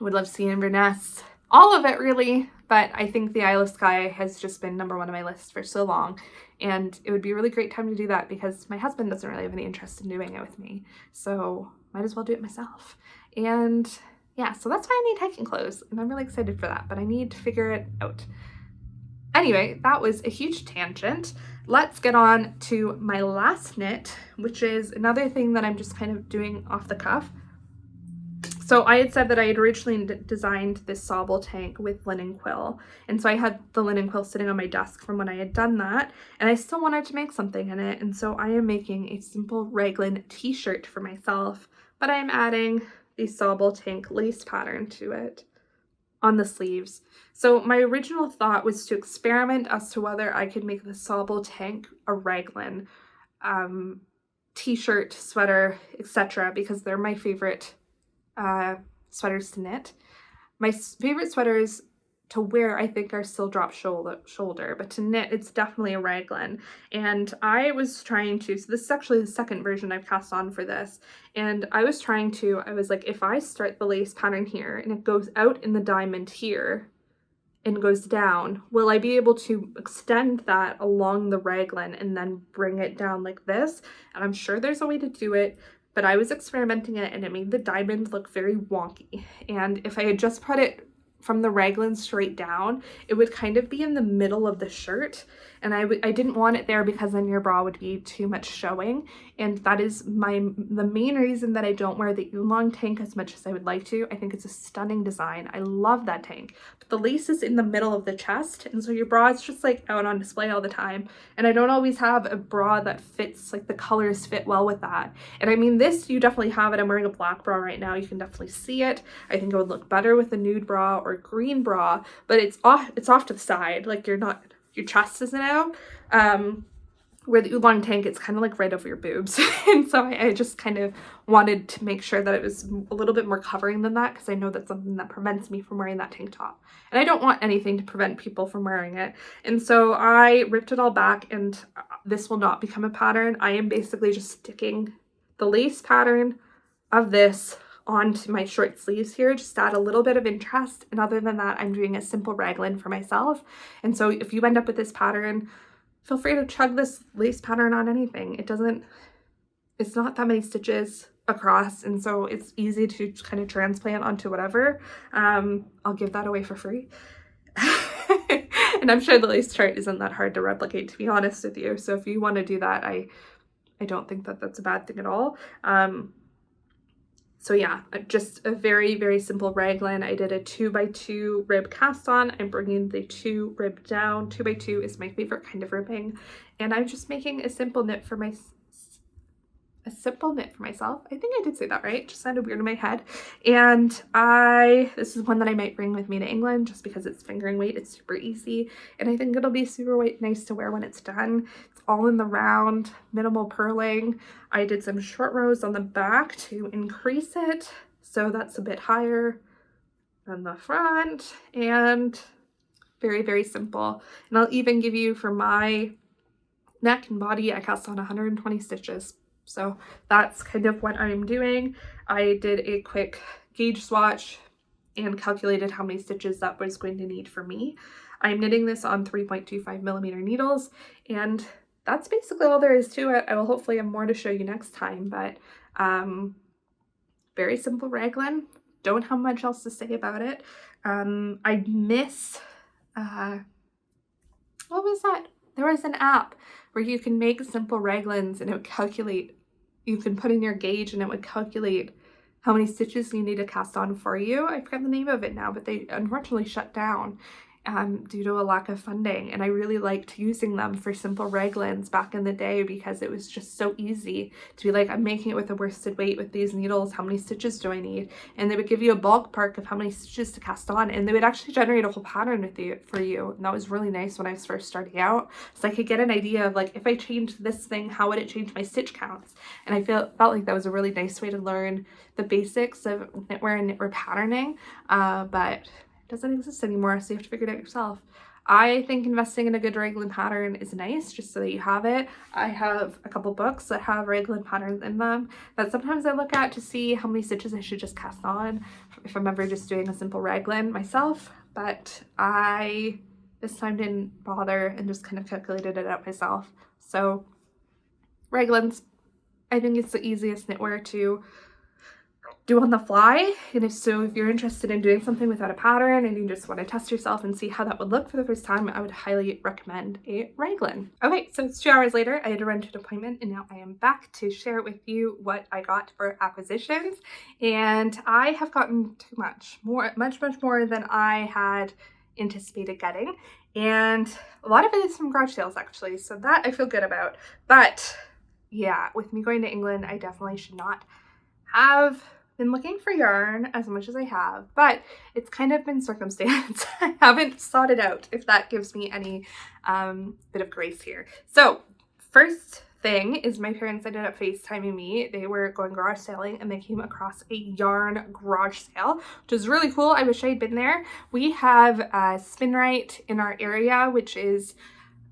would love to see Inverness. All of it really, but I think the Isle of Skye has just been number 1 on my list for so long, and it would be a really great time to do that because my husband doesn't really have any interest in doing it with me, so might as well do it myself. And yeah, so that's why I need hiking clothes, and I'm really excited for that, but I need to figure it out. Anyway, that was a huge tangent. Let's get on to my last knit, which is another thing that I'm just kind of doing off the cuff. So I had said that I had originally designed this Sauble Tank with linen quill. And so I had the linen quill sitting on my desk from when I had done that. And I still wanted to make something in it. And so I am making a simple raglan t-shirt for myself. But I'm adding the Sauble Tank lace pattern to it on the sleeves. So my original thought was to experiment as to whether I could make the Sauble Tank a raglan t-shirt, sweater, etc. because they're my favorite sweaters to knit. My favorite sweaters to wear I think are still drop shoulder, but to knit it's definitely a raglan. And I was trying to, so this is actually the second version I've cast on for this, and I was like, if I start the lace pattern here and it goes out in the diamond here and goes down, will I be able to extend that along the raglan and then bring it down like this? And I'm sure there's a way to do it, but I was experimenting it and it made the diamond look very wonky. And if I had just put it from the raglan straight down, it would kind of be in the middle of the shirt, and I didn't want it there because then your bra would be too much showing, and that is the main reason that I don't wear the oolong tank as much as I would like to. I think it's a stunning design. I love that tank, but the lace is in the middle of the chest, and so your bra is just like out on display all the time, and I don't always have a bra that fits, like the colors fit well with that. And I mean, this, you definitely have it. I'm wearing a black bra right now. You can definitely see it. I think it would look better with a nude bra or green bra, but it's off to the side, like your chest isn't out. Where the oolong tank, it's kind of like right over your boobs. And so I just kind of wanted to make sure that it was a little bit more covering than that, because I know that's something that prevents me from wearing that tank top, and I don't want anything to prevent people from wearing it. And so I ripped it all back, and this will not become a pattern. I am basically just sticking the lace pattern of this onto my short sleeves here, just to add a little bit of interest. And other than that, I'm doing a simple raglan for myself. And so if you end up with this pattern, feel free to chug this lace pattern on anything. It's not that many stitches across, and so it's easy to kind of transplant onto whatever. I'll give that away for free. And I'm sure the lace chart isn't that hard to replicate, to be honest with you. So if you want to do that, I don't think that that's a bad thing at all. So yeah, just a very, very simple raglan. I did a 2x2 rib cast on. I'm bringing the 2 rib down. 2x2 is my favorite kind of ribbing. And I'm just making a simple knit for myself. I think I did say that right. It just sounded weird in my head. And this is one that I might bring with me to England just because it's fingering weight. It's super easy. And I think it'll be super nice to wear when it's done. It's all in the round, minimal purling. I did some short rows on the back to increase it, so that's a bit higher than the front, and very, very simple. And I'll even give you, for my neck and body, I cast on 120 stitches. So that's kind of what I'm doing. I did a quick gauge swatch and calculated how many stitches that was going to need for me. I'm knitting this on 3.25mm needles, and that's basically all there is to it. I will hopefully have more to show you next time, but very simple raglan. Don't have much else to say about it. I miss, what was that? There was an app where you can make simple raglans and it would calculate, you can put in your gauge and it would calculate how many stitches you need to cast on for you. I forget the name of it now, but they unfortunately shut down. due to a lack of funding, and I really liked using them for simple raglans back in the day because it was just so easy to be like, I'm making it with a worsted weight with these needles, how many stitches do I need? And they would give you a ballpark of how many stitches to cast on, and they would actually generate a whole pattern with you for you, and that was really nice when I was first starting out. So I could get an idea of like, if I changed this thing, how would it change my stitch counts? And I felt like that was a really nice way to learn the basics of knitwear and knitwear patterning, but doesn't exist anymore, so you have to figure it out yourself. I think investing in a good raglan pattern is nice, just so that you have it. I have a couple books that have raglan patterns in them that sometimes I look at to see how many stitches I should just cast on if I'm ever just doing a simple raglan myself, but I this time didn't bother and just kind of calculated it out myself. So raglans, I think it's the easiest knitwear to do on the fly, and if you're interested in doing something without a pattern and you just want to test yourself and see how that would look for the first time, I would highly recommend a raglan. Okay, so it's 2 hours later. I had to run to an appointment, and now I am back to share with you what I got for acquisitions, and I have gotten too much more than I had anticipated getting, and a lot of it is from garage sales actually, so that I feel good about. But yeah, with me going to England, I definitely should not have been looking for yarn as much as I have, but it's kind of been circumstance. I haven't sought it out, if that gives me any bit of grace here. So first thing is my parents ended up FaceTiming me. They were going garage sailing and they came across a yarn garage sale, which is really cool. I wish I had been there. We have Spinrite in our area, which is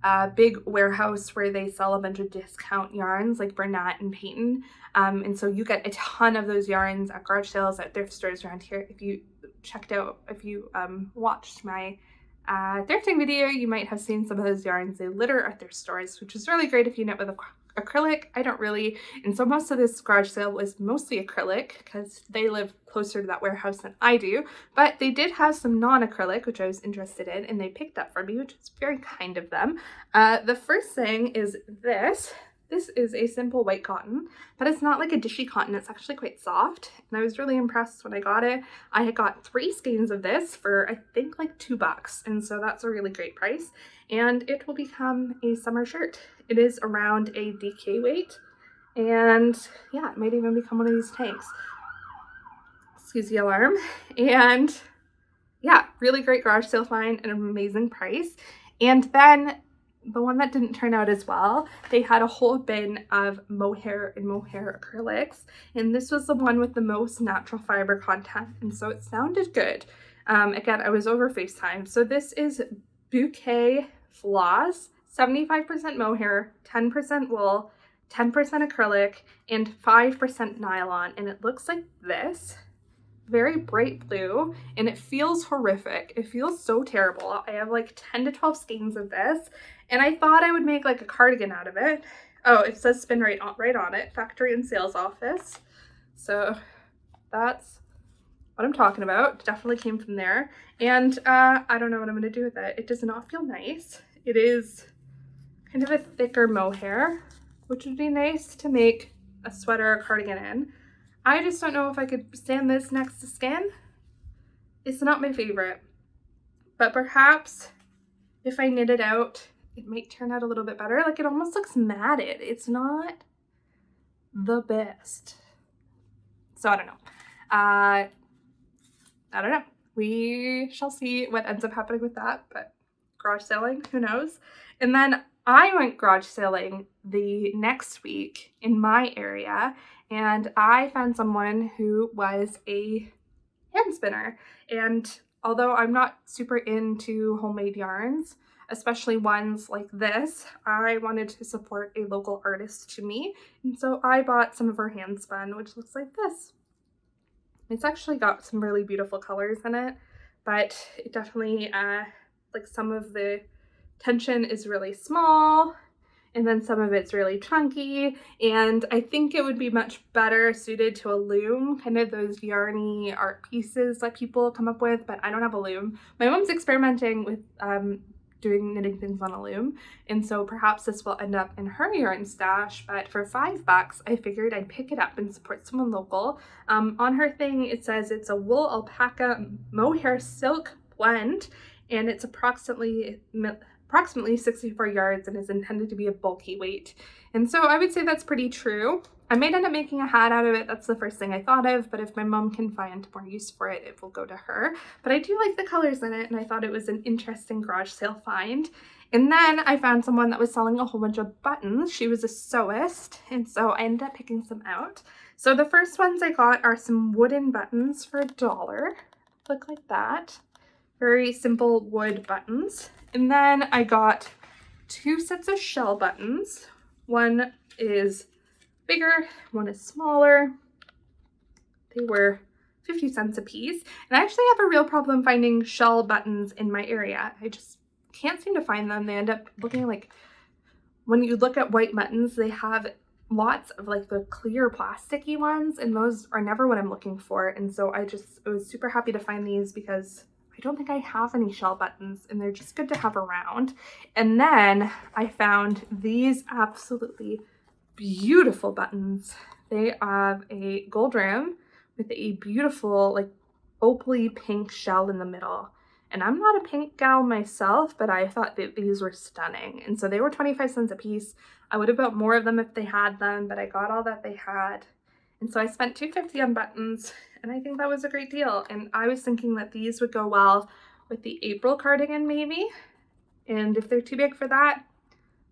a big warehouse where they sell a bunch of discount yarns like Bernat and Peyton. And so you get a ton of those yarns at garage sales, at thrift stores around here. If you watched my thrifting video, you might have seen some of those yarns. They litter at their stores, which is really great if you knit with acrylic. I don't really, and so most of this garage sale was mostly acrylic because they live closer to that warehouse than I do, but they did have some non-acrylic, which I was interested in, and they picked up for me, which is very kind of them. The first thing is this. This is a simple white cotton, but it's not like a dishy cotton. It's actually quite soft, and I was really impressed when I got it. I had got 3 skeins of this for I think like $2, and so that's a really great price, and it will become a summer shirt. It is around a DK weight, and yeah, it might even become one of these tanks. Excuse the alarm. And yeah, really great garage sale find, an amazing price. And then the one that didn't turn out as well, they had a whole bin of mohair and mohair acrylics, and this was the one with the most natural fiber content, and so it sounded good. Again, I was over FaceTime. So this is Bouquet Floss, 75% mohair, 10% wool, 10% acrylic, and 5% nylon, and it looks like this. Very bright blue, and it feels horrific. It feels so terrible. I have like 10 to 12 skeins of this, and I thought I would make like a cardigan out of it. Oh, it says spin right on it, factory and sales office. So that's what I'm talking about. Definitely came from there. And I don't know what I'm gonna do with it. It does not feel nice. It is kind of a thicker mohair, which would be nice to make a sweater or cardigan in. I just don't know if I could stand this next to skin. It's not my favorite, but perhaps if I knit it out, it might turn out a little bit better. Like, it almost looks matted. It's not the best. So I don't know. I don't know. We shall see what ends up happening with that, but garage selling, who knows? And then I went garage selling the next week in my area, and I found someone who was a hand spinner. And although I'm not super into homemade yarns, especially ones like this, I wanted to support a local artist to me. And so I bought some of her hand spun, which looks like this. It's actually got some really beautiful colors in it, but it definitely, like, some of the tension is really small, and then some of it's really chunky, and I think it would be much better suited to a loom, kind of those yarny art pieces that people come up with, but I don't have a loom. My mom's experimenting with doing knitting things on a loom, and so perhaps this will end up in her yarn stash, but for $5, I figured I'd pick it up and support someone local. On her thing, it says it's a wool alpaca mohair silk blend, and it's approximately 64 yards and is intended to be a bulky weight. And so I would say that's pretty true. I might end up making a hat out of it. That's the first thing I thought of, but if my mom can find more use for it, it will go to her. But I do like the colors in it, and I thought it was an interesting garage sale find. And then I found someone that was selling a whole bunch of buttons. She was a sewist, and so I ended up picking some out. So the first ones I got are some wooden buttons for $1. Look like that. Very simple wood buttons. And then I got 2 sets of shell buttons. One is bigger, one is smaller. They were 50 cents a piece. And I actually have a real problem finding shell buttons in my area. I just can't seem to find them. They end up looking like, when you look at white buttons, they have lots of like the clear plasticky ones, and those are never what I'm looking for. And so I was super happy to find these because I don't think I have any shell buttons, and they're just good to have around. And then I found these absolutely beautiful buttons. They have a gold rim with a beautiful like opally pink shell in the middle. And I'm not a pink gal myself, but I thought that these were stunning. And so they were 25 cents a piece. I would have bought more of them if they had them, but I got all that they had. And so I spent $2.50 on buttons, and I think that was a great deal. And I was thinking that these would go well with the April cardigan maybe. And if they're too big for that,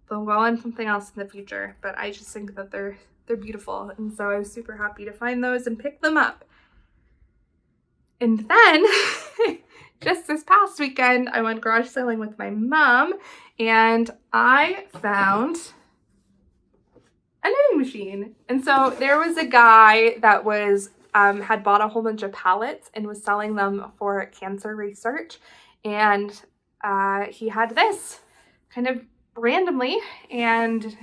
they'll go on something else in the future. But I just think that they're beautiful. And so I was super happy to find those and pick them up. And then just this past weekend, I went garage selling with my mom, and I found a knitting machine. And so there was a guy that was had bought a whole bunch of pallets and was selling them for cancer research, and he had this kind of randomly, and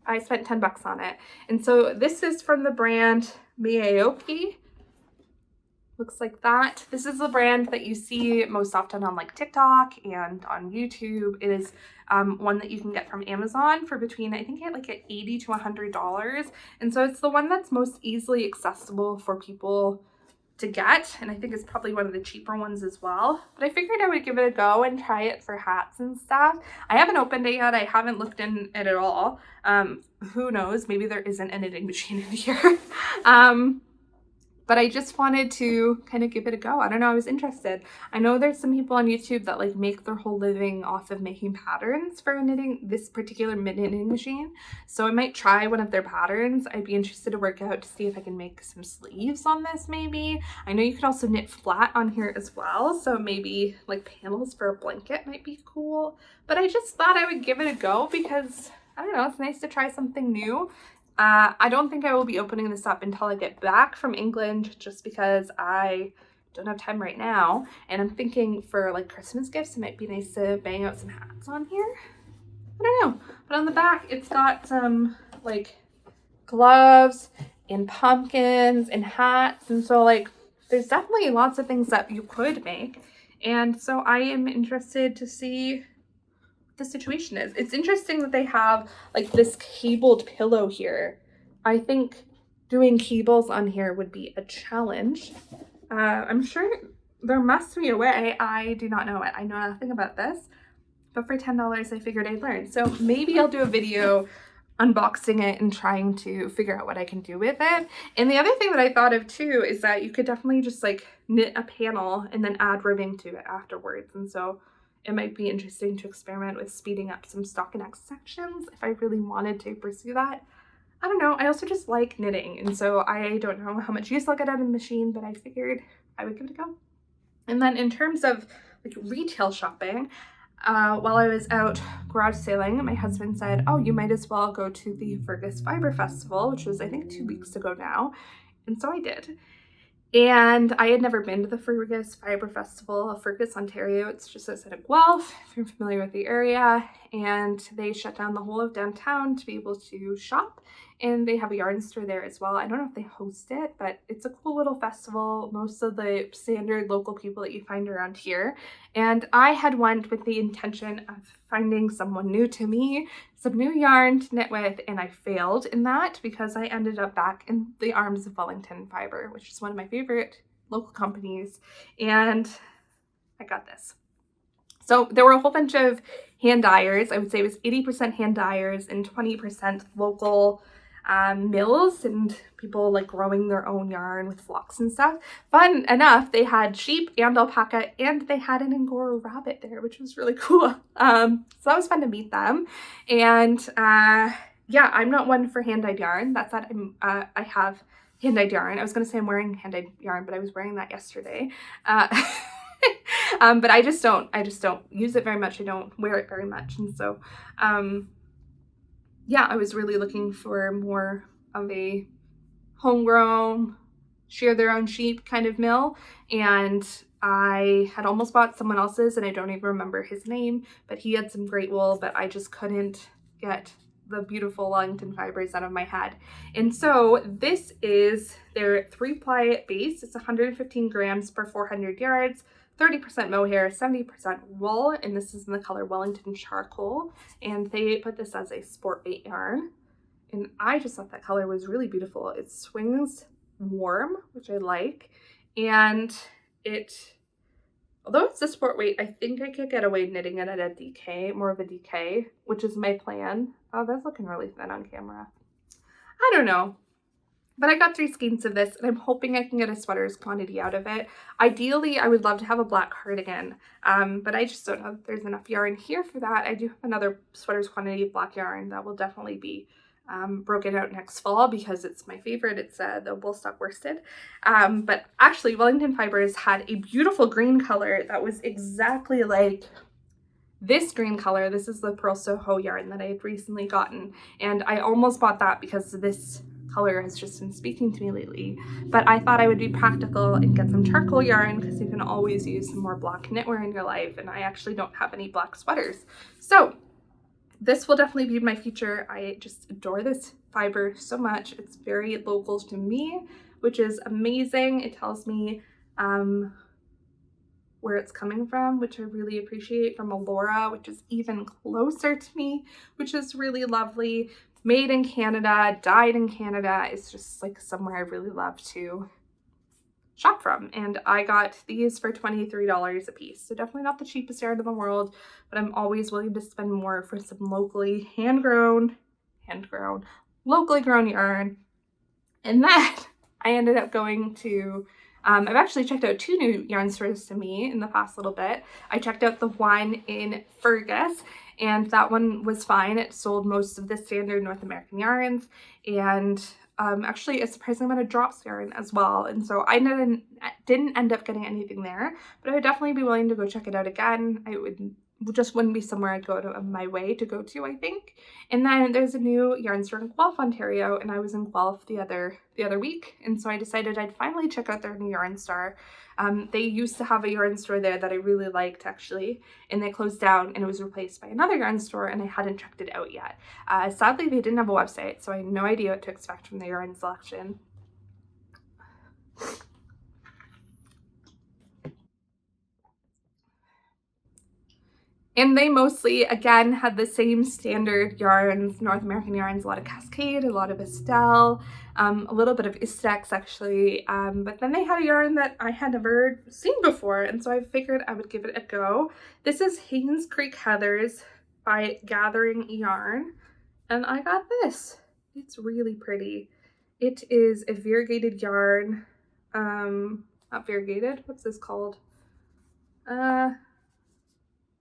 I spent $10 on it. And so this is from the brand Miyaoki. Looks like that. This is the brand that you see most often on like TikTok and on YouTube. It is one that you can get from Amazon for between, I think, like at $80 to $100. And so it's the one that's most easily accessible for people to get. And I think it's probably one of the cheaper ones as well. But I figured I would give it a go and try it for hats and stuff. I haven't opened it yet. I haven't looked in it at all. Who knows? Maybe there isn't a knitting machine in here. But I just wanted to kind of give it a go. I don't know, I was interested. I know there's some people on YouTube that like make their whole living off of making patterns for this particular knitting machine. So I might try one of their patterns. I'd be interested to work out to see if I can make some sleeves on this maybe. I know you could also knit flat on here as well. So maybe like panels for a blanket might be cool. But I just thought I would give it a go because, I don't know, it's nice to try something new. I don't think I will be opening this up until I get back from England, just because I don't have time right now. And I'm thinking for like Christmas gifts, it might be nice to bang out some hats on here. I don't know. But on the back, it's got some like gloves and pumpkins and hats. And so like there's definitely lots of things that you could make. And so I am interested to see the situation is. It's interesting that they have like this cabled pillow here. I think doing cables on here would be a challenge. I'm sure there must be a way. I do not know it. I know nothing about this, but for $10 I figured I'd learn. So maybe I'll do a video unboxing it and trying to figure out what I can do with it. And the other thing that I thought of too is that you could definitely just like knit a panel and then add ribbing to it afterwards. And so it might be interesting to experiment with speeding up some stockinette sections if I really wanted to pursue that. I don't know. I also just like knitting, and so I don't know how much use I'll get out of the machine, but I figured I would give it a go. And then in terms of like retail shopping, while I was out garage sailing, my husband said, oh, you might as well go to the Fergus Fiber Festival, which was I think 2 weeks ago now. And so I did. And I had never been to the Fergus Fiber Festival of Fergus, Ontario. It's just outside of Guelph, if you're familiar with the area. And they shut down the whole of downtown to be able to shop. And they have a yarn store there as well. I don't know if they host it, but it's a cool little festival. Most of the standard local people that you find around here. And I had went with the intention of finding someone new to me, some new yarn to knit with, and I failed in that because I ended up back in the arms of Wellington Fiber, which is one of my favorite local companies, and I got this. So there were a whole bunch of hand dyers. I would say it was 80% hand dyers and 20% local mills and people like growing their own yarn with flocks and stuff. Fun enough, they had sheep and alpaca, and they had an Angora rabbit there, which was really cool. So that was fun to meet them. And yeah, I'm not one for hand-dyed yarn. That said, I have hand-dyed yarn. I was going to say I'm wearing hand-dyed yarn, but I was wearing that yesterday. But I just don't use it very much. I don't wear it very much. And so, yeah, I was really looking for more of a homegrown, shear their own sheep kind of mill. And I had almost bought someone else's, and I don't even remember his name, but he had some great wool, but I just couldn't get the beautiful Wellington fibers out of my head. And so this is their 3-ply base. It's 115 grams per 400 yards, 30% mohair, 70% wool, and this is in the color Wellington Charcoal. And they put this as a sport weight yarn. And I just thought that color was really beautiful. It swings warm, which I like. And although it's a sport weight, I think I could get away knitting it at a DK, more of a DK, which is my plan. Oh, that's looking really thin on camera. I don't know. But I got 3 skeins of this, and I'm hoping I can get a sweater's quantity out of it. Ideally, I would love to have a black cardigan, but I just don't know if there's enough yarn here for that. I do have another sweater's quantity of black yarn that will definitely be broken out next fall because it's my favorite. It's the wool stock worsted. But actually, Wellington Fibers had a beautiful green color that was exactly like this green color. This is the Pearl Soho yarn that I had recently gotten, and I almost bought that because this color has just been speaking to me lately. But I thought I would be practical and get some charcoal yarn because you can always use some more black knitwear in your life, and I actually don't have any black sweaters. So this will definitely be my future. I just adore this fiber so much. It's very local to me, which is amazing. It tells me where it's coming from, which I really appreciate, from Alora, which is even closer to me, which is really lovely. Made in Canada, dyed in Canada. It's just like somewhere I really love to shop from. And I got these for $23 a piece. So definitely not the cheapest yarn in the world, but I'm always willing to spend more for some locally locally grown yarn. And then I ended up going to, I've actually checked out 2 new yarn stores to me in the past little bit. I checked out the one in Fergus, and that one was fine. It sold most of the standard North American yarns, and actually a surprising amount of drops yarn as well. And so I didn't end up getting anything there, but I would definitely be willing to go check it out again. Just wouldn't be somewhere I'd go out of my way to go to, I think. And then there's a new yarn store in Guelph, Ontario, and I was in Guelph the other week, and so I decided I'd finally check out their new yarn store. They used to have a yarn store there that I really liked, actually, and they closed down and it was replaced by another yarn store, and I hadn't checked it out yet. Sadly, they didn't have a website, so I had no idea what to expect from the yarn selection. And they mostly, again, had the same standard yarns, North American yarns, a lot of Cascade, a lot of Estelle, a little bit of Istex actually, but then they had a yarn that I had never seen before, and so I figured I would give it a go. This is Haynes Creek Heathers by Gathering Yarn, and I got this. It's really pretty. It is a variegated yarn, not variegated, what's this called?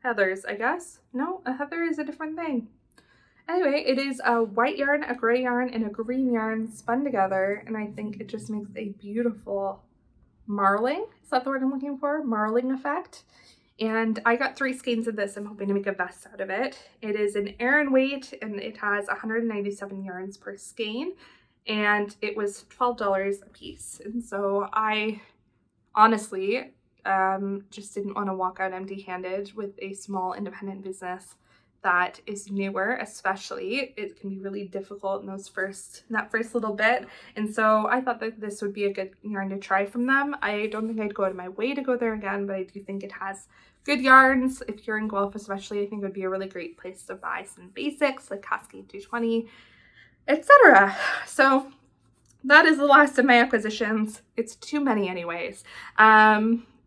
Heathers, I guess. No, a heather is a different thing. Anyway, it is a white yarn, a gray yarn, and a green yarn spun together, and I think it just makes a beautiful marling. Is that the word I'm looking for? Marling effect. And I got 3 skeins of this. I'm hoping to make a vest out of it. It is an Aran weight, and it has 197 yarns per skein, and it was $12 a piece. And so I honestly just didn't want to walk out empty-handed with a small independent business that is newer. Especially it can be really difficult in that first little bit, and so I thought that this would be a good yarn to try from them. I don't think I'd go out of my way to go there again, but I do think it has good yarns. If you're in Guelph especially, I think it would be a really great place to buy some basics like Cascade 220, etc. So that is the last of my acquisitions. It's too many anyways.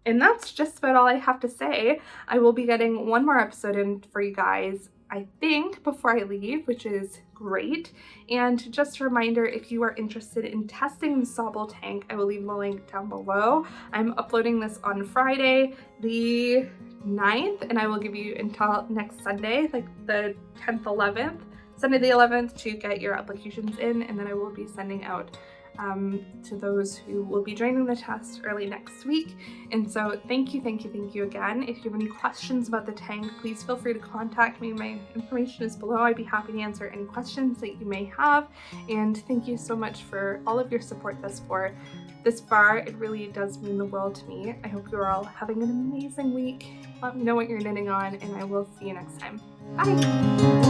And that's just about all I have to say. I will be getting one more episode in for you guys, I think, before I leave, which is great. And just a reminder, if you are interested in testing the Sauble Tank, I will leave the link down below. I'm uploading this on Friday, the 9th, and I will give you until next Sunday, like the 10th, 11th, Sunday the 11th, to get your applications in, and then I will be sending out to those who will be joining the test early next week. And so thank you again. If you have any questions about the tank, please feel free to contact me. My information is below. I'd be happy to answer any questions that you may have. And thank you so much for all of your support thus far. It really does mean the world to me. I hope you're all having an amazing week. Let me know what you're knitting on, and I will see you next time. Bye!